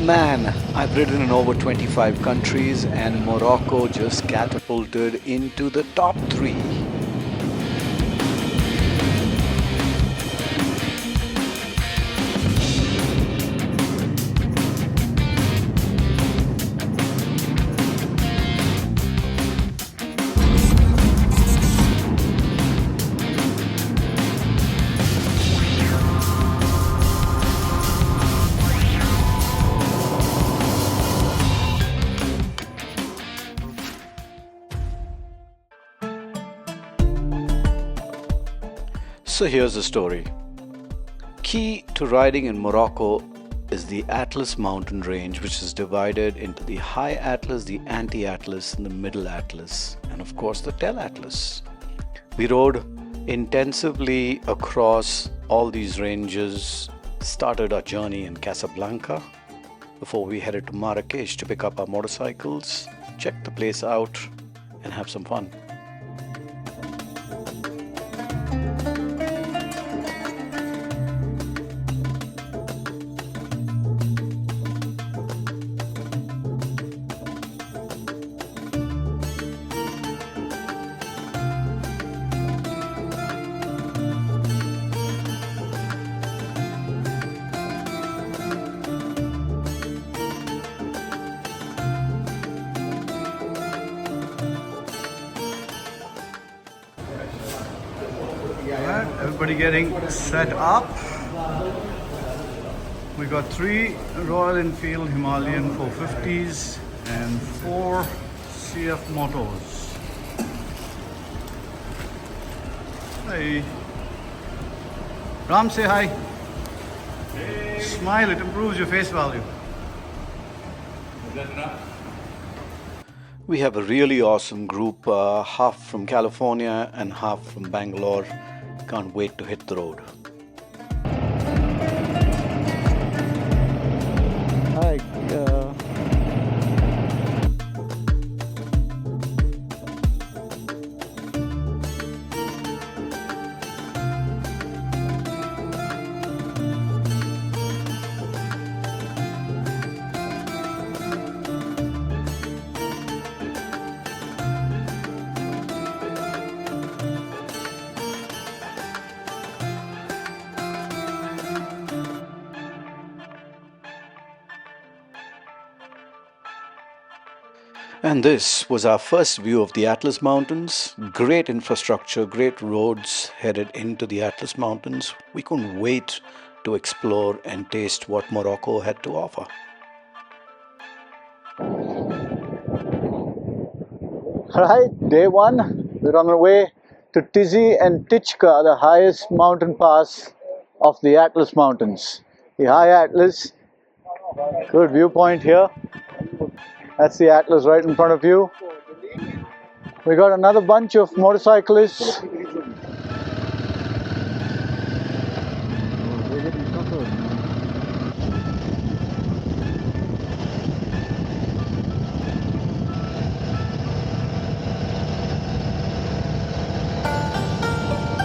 Man, I've ridden in over 25 countries and Morocco just catapulted into the top 3. So here's the story. Key to riding in Morocco is the Atlas mountain range, which is divided into the High Atlas, the Anti-Atlas, and the Middle Atlas, and of course the Tel Atlas. We rode intensively across all these ranges, started our journey in Casablanca before we headed to Marrakesh to pick up our motorcycles, check the place out, and have some fun. Everybody getting set up. We got 3 Royal Enfield Himalayan 450s and 4 CF motos. Hey. Ram, say hi. Hey. Smile, it improves your face value. Is that enough? We have a really awesome group, half from California and half from Bangalore. Can't wait to hit the road. Hi. And this was our first view of the Atlas Mountains. Great infrastructure, great roads headed into the Atlas Mountains. We couldn't wait to explore and taste what Morocco had to offer. Alright, day 1. We're on our way to Tizi and Tichka, the highest mountain pass of the Atlas Mountains. The High Atlas. Good viewpoint here. That's the Atlas right in front of you. We got another bunch of motorcyclists.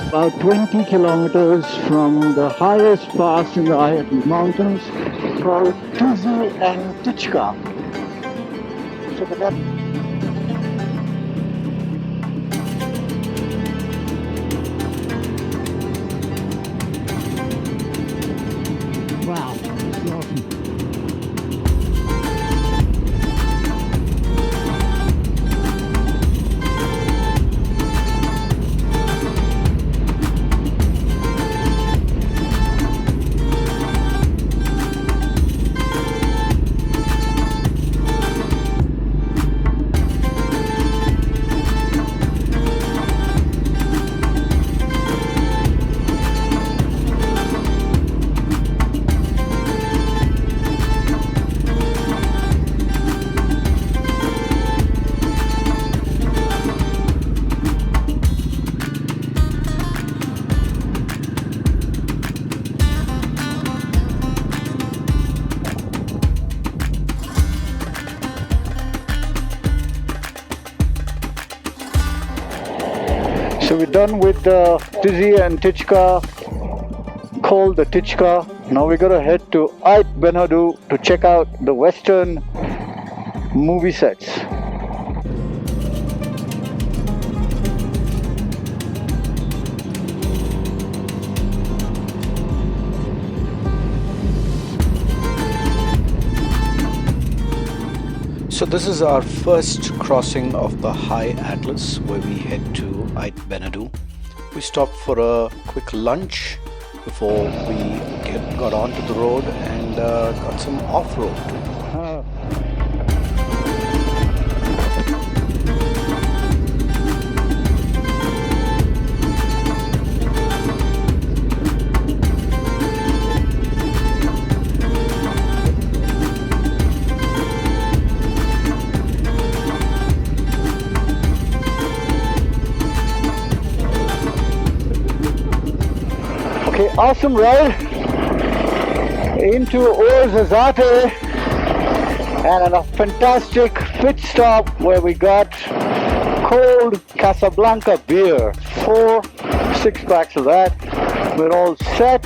About 20 kilometers from the highest pass in the Atlas Mountains called Tizi and Tichka. Look at that. Wow, this is awesome. So we're done with Tizi and Tichka, called the Tichka Now we're gonna head to Ait Benhaddou to check out the Western movie sets. So this is our first crossing of the High Atlas, where we head to Ait Benhaddou. We stopped for a quick lunch before we got onto the road and got some off-road. Okay, awesome ride into Oarzazate and a fantastic pit stop where we got cold Casablanca beer. 4 6-packs of that. We're all set.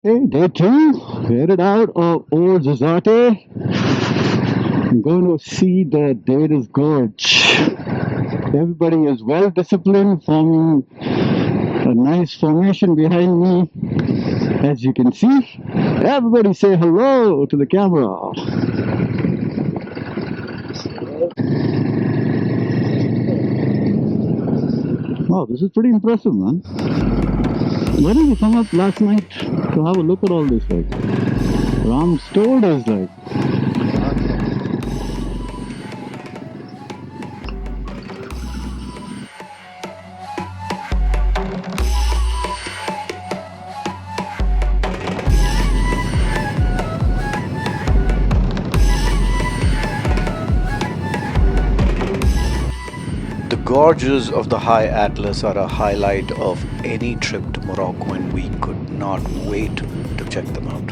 Okay, day 2, headed out of Oarzazate. I'm going to see the Todra Gorge. Everybody is well disciplined, forming a nice formation behind me. As you can see, everybody say hello to the camera. Wow, this is pretty impressive, man. Why didn't you come up last night to have a look at all this? Like, Ram's told us, like. The gorges of the High Atlas are a highlight of any trip to Morocco, and we could not wait to check them out.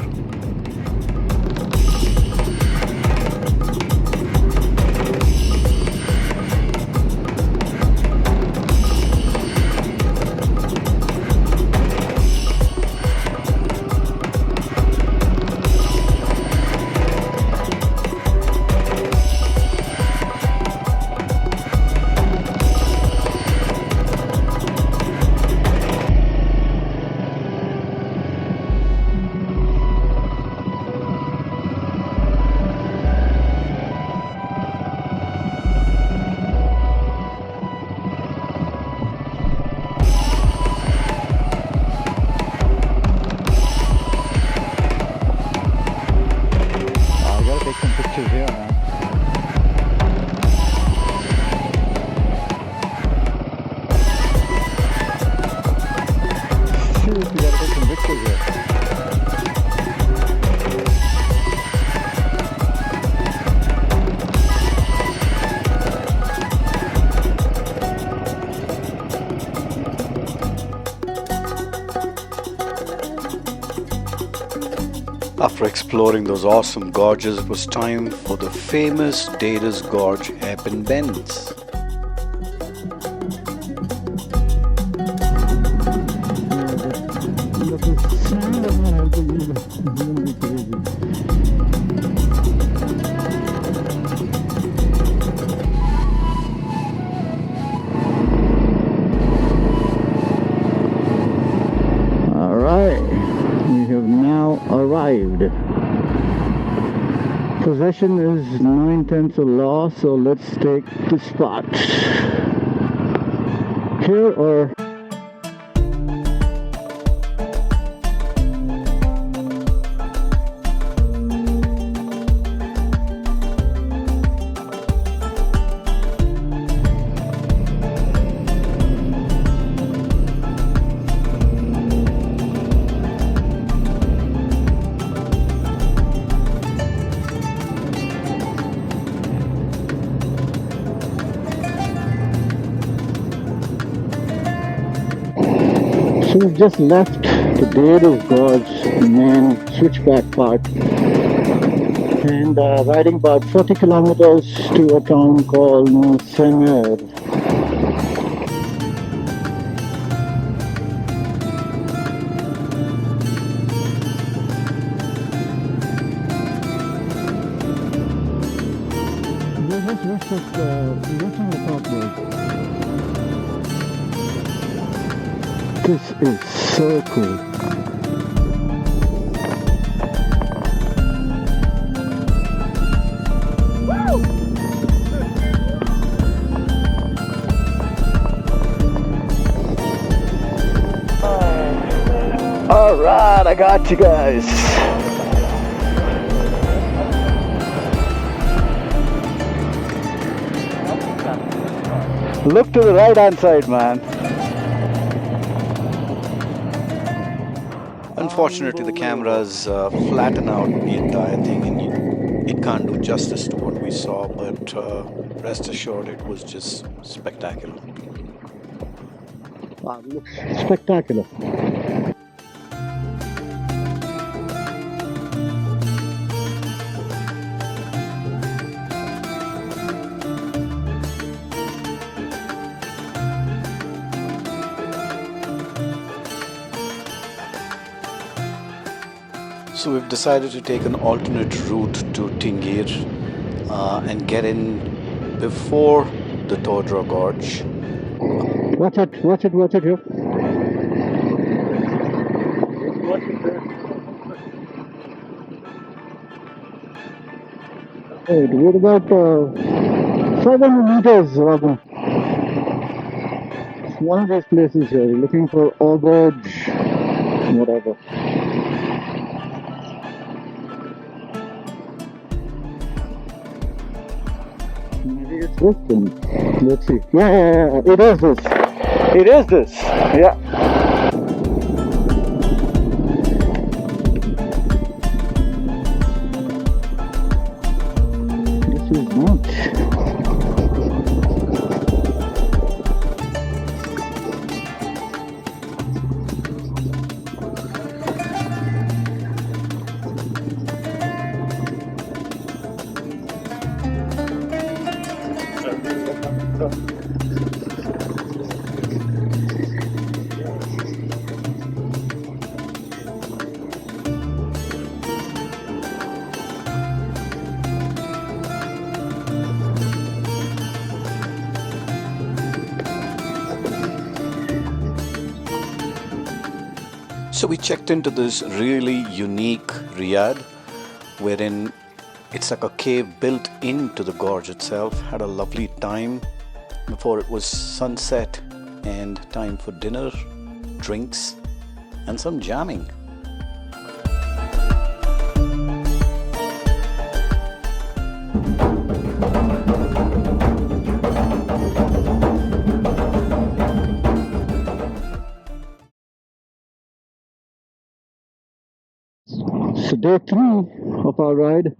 After exploring those awesome gorges, it was time for the famous Todra Gorge hairpin bends. Possession is 9/10 of law, so let's take the spot. Here or so we've just left the Todra Gorge main switchback part, and riding about 40 kilometers to a town called Msemir. We just reaching the top road. This is so cool. Alright, I got you guys. Look to the right hand side, man. Unfortunately, the cameras flatten out the entire thing and it can't do justice to what we saw, but rest assured it was just spectacular. Wow, it looks spectacular. So we've decided to take an alternate route to Tinghir and get in before the Todra Gorge. Watch it here. Hey, we're about 700 meters, Rabat. One of these places here, looking for gorge, whatever. Maybe it's this thing. Let's see. Yeah, it is this. It is this. Yeah. This is not. So we checked into this really unique riad wherein it's like a cave built into the gorge itself. Had a lovely time before it was sunset and time for dinner, drinks and some jamming. So day 3 of our ride,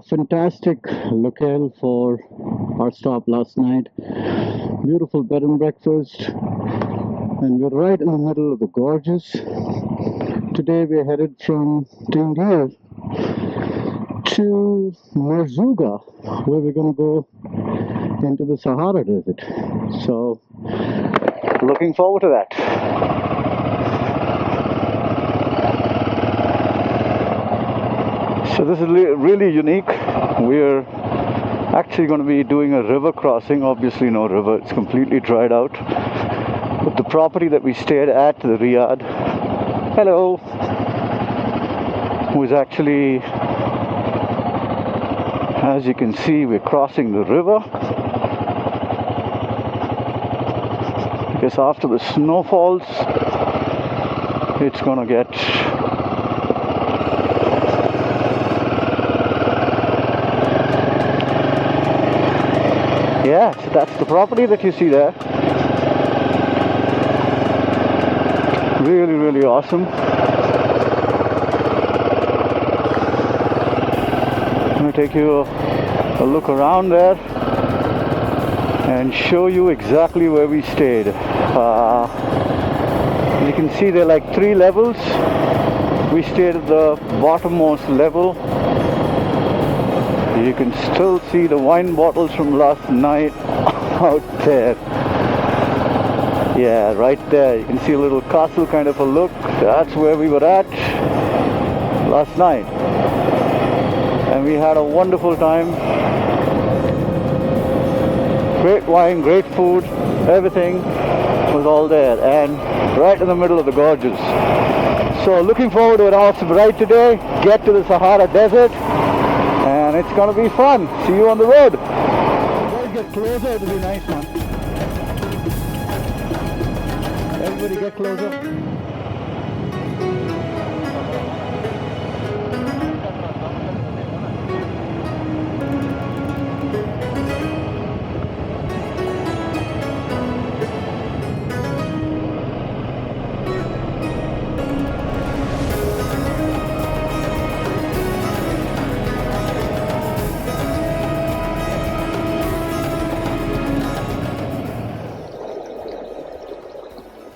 fantastic locale for our stop last night. Beautiful bed and breakfast, and we're right in the middle of the gorges. Today we're headed from Tinghir to Merzouga, where we're going to go into the Sahara desert. So looking forward to that. So this is really unique. We're actually going to be doing a river crossing. Obviously no river, it's completely dried out. But the property that we stayed at, the riad, hello, was actually, as you can see, we're crossing the river. I guess after the snowfalls, it's going to get yeah, so that's the property that you see there. Really awesome. I'm going to take you a look around there and show you exactly where we stayed. You can see there are like 3 levels. We stayed at the bottommost level. You can still see the wine bottles from last night out there. Yeah, right there. You can see a little castle kind of a look. That's where we were at last night. And we had a wonderful time. Great wine, great food, everything was all there. And right in the middle of the gorges. So looking forward to an awesome ride today. Get to the Sahara Desert. And it's going to be fun. See you on the road. Guys, get closer. It'll be nice, man. Everybody get closer.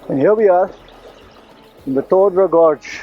And here we are in the Todra Gorge.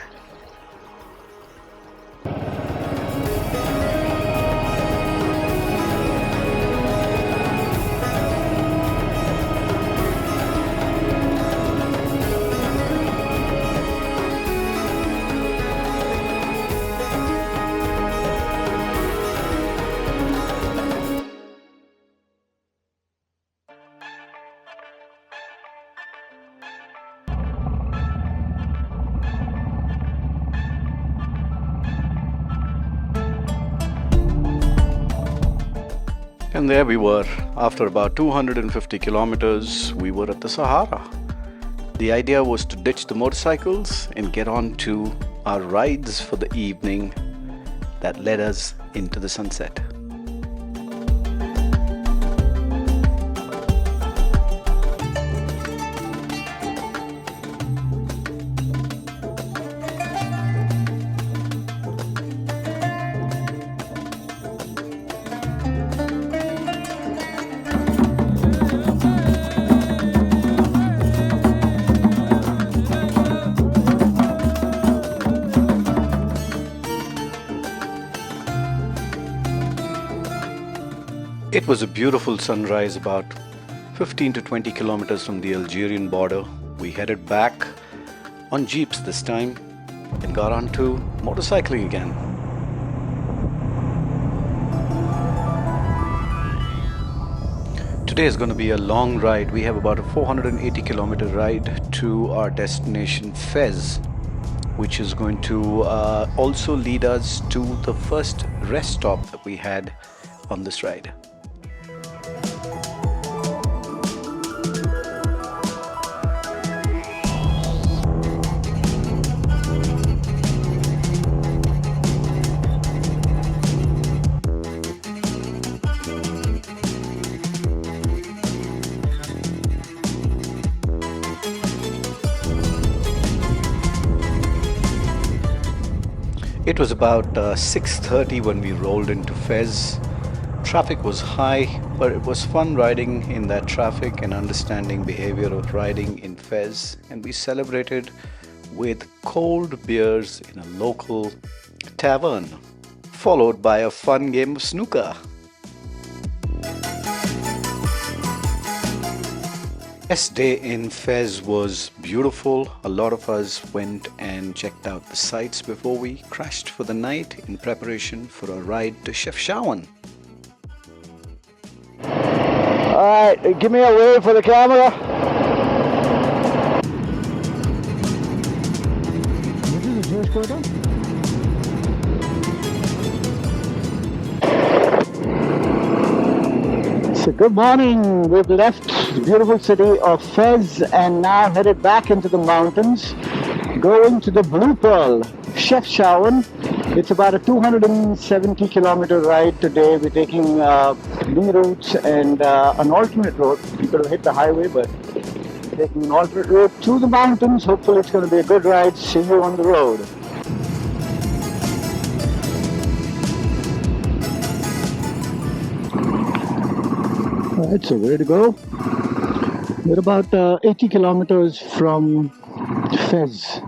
And there we were. After about 250 kilometers, we were at the Sahara. The idea was to ditch the motorcycles and get on to our rides for the evening that led us into the sunset. It was a beautiful sunrise about 15 to 20 kilometers from the Algerian border. We headed back on jeeps this time and got onto motorcycling again. Today is going to be a long ride. We have about a 480 kilometer ride to our destination Fez, which is going to also lead us to the first rest stop that we had on this ride. It was about 6:30 when we rolled into Fez. Traffic was high, but it was fun riding in that traffic and understanding behavior of riding in Fez. And we celebrated with cold beers in a local tavern, followed by a fun game of snooker. Best day in Fez was beautiful. A lot of us went and checked out the sights before we crashed for the night in preparation for a ride to Chefchaouen. Alright, give me a wave for the camera. So good morning. We've left the beautiful city of Fez and now headed back into the mountains, going to the Blue Pearl, Chefchaouen. It's about a 270 kilometer ride today. We're taking new routes and an alternate road. We could have hit the highway, but we're taking an alternate road through the mountains. Hopefully it's going to be a good ride. See you on the road. Alright, so where to go? We're about 80 kilometers from Fez,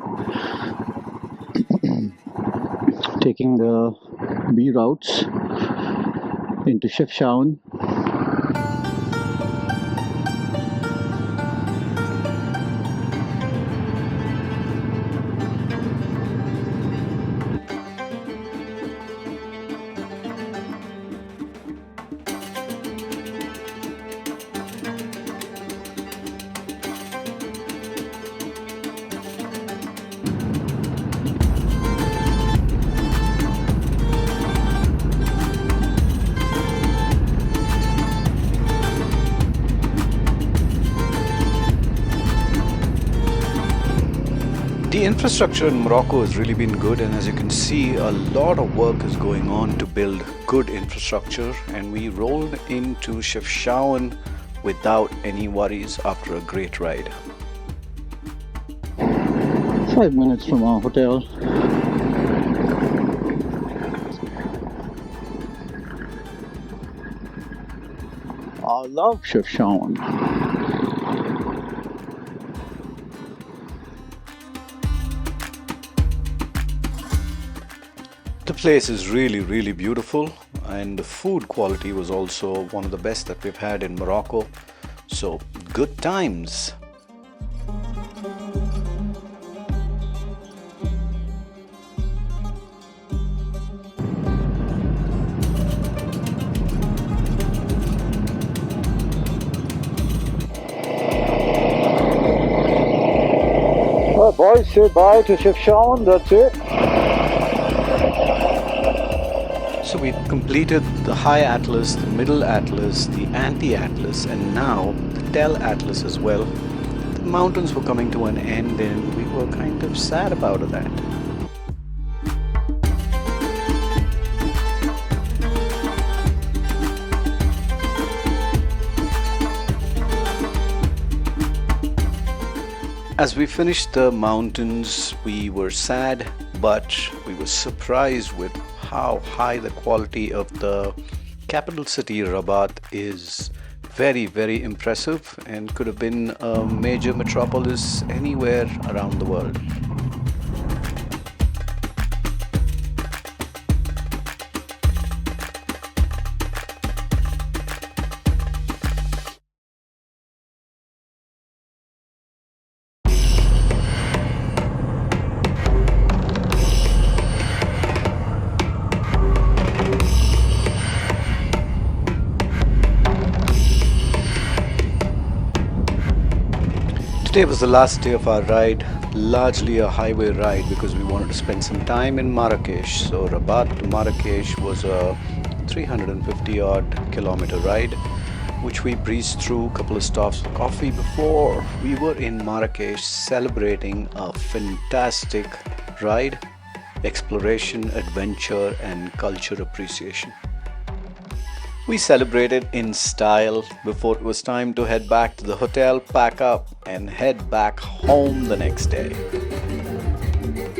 taking the B routes into Chefchaouen. The infrastructure in Morocco has really been good, and as you can see, a lot of work is going on to build good infrastructure, and we rolled into Chefchaouen without any worries after a great ride. 5 minutes from our hotel. I love Chefchaouen. The place is really beautiful, and the food quality was also one of the best that we've had in Morocco, so good times. Well, boys, say bye to Chefchaouen, that's it. So we've completed the High Atlas, the Middle Atlas, the Anti-Atlas, and now the Tel Atlas as well. The mountains were coming to an end, and we were kind of sad about that. As we finished the mountains, we were sad, but we were surprised with how high the quality of the capital city Rabat is. Very impressive, and could have been a major metropolis anywhere around the world. Today was the last day of our ride, largely a highway ride because we wanted to spend some time in Marrakesh. So Rabat to Marrakesh was a 350 odd kilometer ride, which we breezed through a couple of stops for coffee before we were in Marrakesh celebrating a fantastic ride, exploration, adventure and culture appreciation. We celebrated in style before it was time to head back to the hotel, pack up and head back home the next day.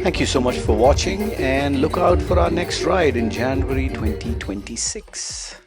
Thank you so much for watching, and look out for our next ride in January 2026.